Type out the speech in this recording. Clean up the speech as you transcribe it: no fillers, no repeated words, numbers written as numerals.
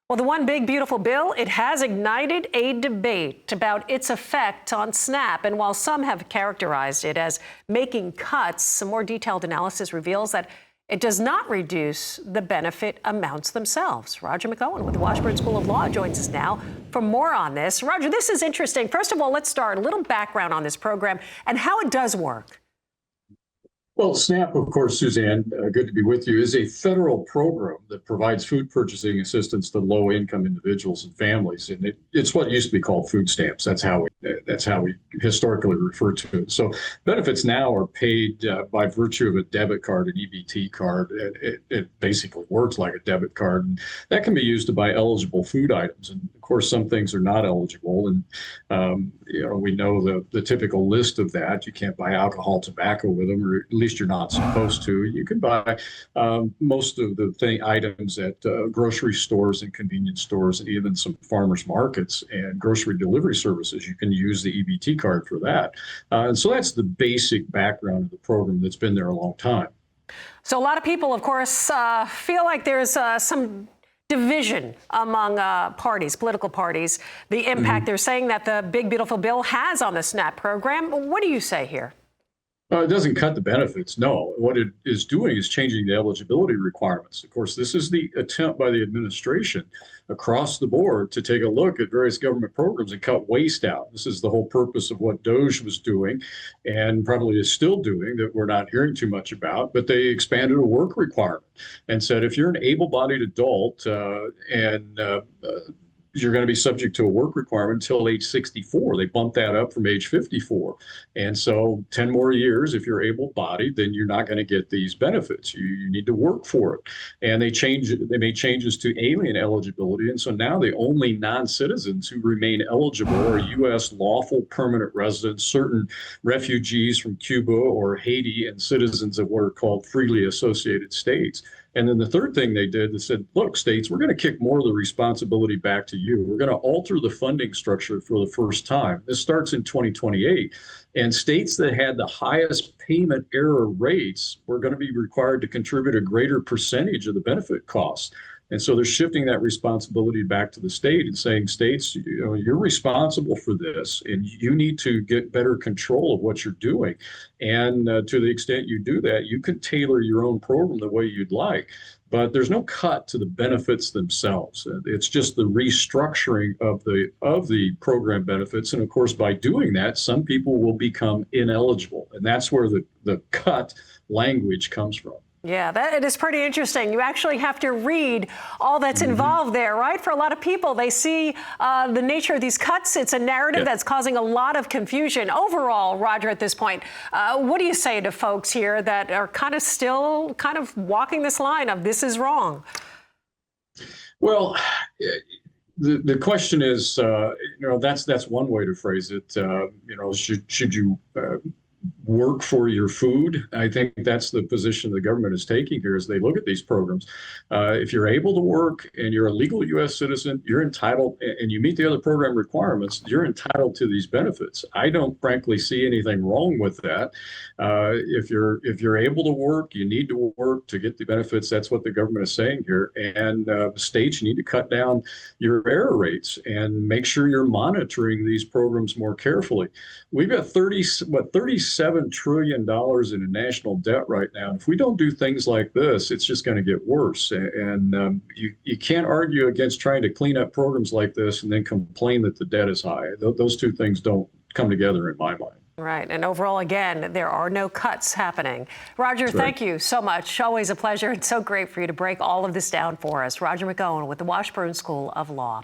Well, the one big, beautiful bill, it has ignited a debate about its effect on SNAP. And while some have characterized it as making cuts, some more detailed analysis reveals that it does not reduce the benefit amounts themselves. Roger McEowen with the Washburn School of Law joins us now for more on this. Roger, this is interesting. First of all, let's start a little background on this program and how it does work. Well, SNAP, of course, Suzanne, good to be with you, is a federal program that provides food purchasing assistance to low-income individuals and families, and it's what used to be called food stamps. That's how we historically refer to it. So benefits now are paid by virtue of a debit card, an EBT card. It basically works like a debit card, and that can be used to buy eligible food items. And of course, some things are not eligible, and we know the typical list of that. You can't buy alcohol, tobacco with them, or at least you're not supposed to. You can buy most of the items at grocery stores and convenience stores, and even some farmers markets and grocery delivery services. You can use the EBT card for that. And so that's the basic background of the program that's been there a long time. So a lot of people, of course, feel like there's some division among political parties, the impact they're saying that the big, beautiful bill has on the SNAP program. What do you say here? It doesn't cut the benefits, no. What it is doing is changing the eligibility requirements. Of course, this is the attempt by the administration across the board to take a look at various government programs and cut waste out. This is the whole purpose of what DOGE was doing and probably is still doing that we're not hearing too much about, but they expanded a work requirement and said if you're an able-bodied adult and you're going to be subject to a work requirement until age 64. They bumped that up from age 54. And so 10 more years, if you're able-bodied, then you're not going to get these benefits. You need to work for it. And they made changes to alien eligibility. And so now the only non-citizens who remain eligible are U.S. lawful permanent residents, certain refugees from Cuba or Haiti, and citizens of what are called freely associated states. And then the third thing they did, they said, look, states, we're going to kick more of the responsibility back to you. We're going to alter the funding structure for the first time. This starts in 2028. And states that had the highest payment error rates were going to be required to contribute a greater percentage of the benefit costs. And so they're shifting that responsibility back to the state and saying, states, you're responsible for this, and you need to get better control of what you're doing. And to the extent you do that, you can tailor your own program the way you'd like. But there's no cut to the benefits themselves. It's just the restructuring of the program benefits. And of course, by doing that, some people will become ineligible. And that's where the cut language comes from. Yeah, it is pretty interesting. You actually have to read all that's involved there, right? For a lot of people, they see the nature of these cuts. It's a narrative that's causing a lot of confusion. Overall, Roger, at this point, what do you say to folks here that are still walking this line of this is wrong? Well, the question is, that's one way to phrase it. Should you work for your food? I think that's the position the government is taking here as they look at these programs. If you're able to work and you're a legal U.S. citizen, you're entitled, and you meet the other program requirements, you're entitled to these benefits. I don't frankly see anything wrong with that. If you're able to work, you need to work to get the benefits. That's what the government is saying here. And states, you need to cut down your error rates and make sure you're monitoring these programs more carefully. We've got $37 trillion in a national debt right now. And if we don't do things like this, it's just going to get worse. And you can't argue against trying to clean up programs like this and then complain that the debt is high. Those two things don't come together in my mind. Right. And overall, again, there are no cuts happening. Roger, thank you so much. Always a pleasure. It's so great for you to break all of this down for us. Roger McEowen with the Washburn School of Law.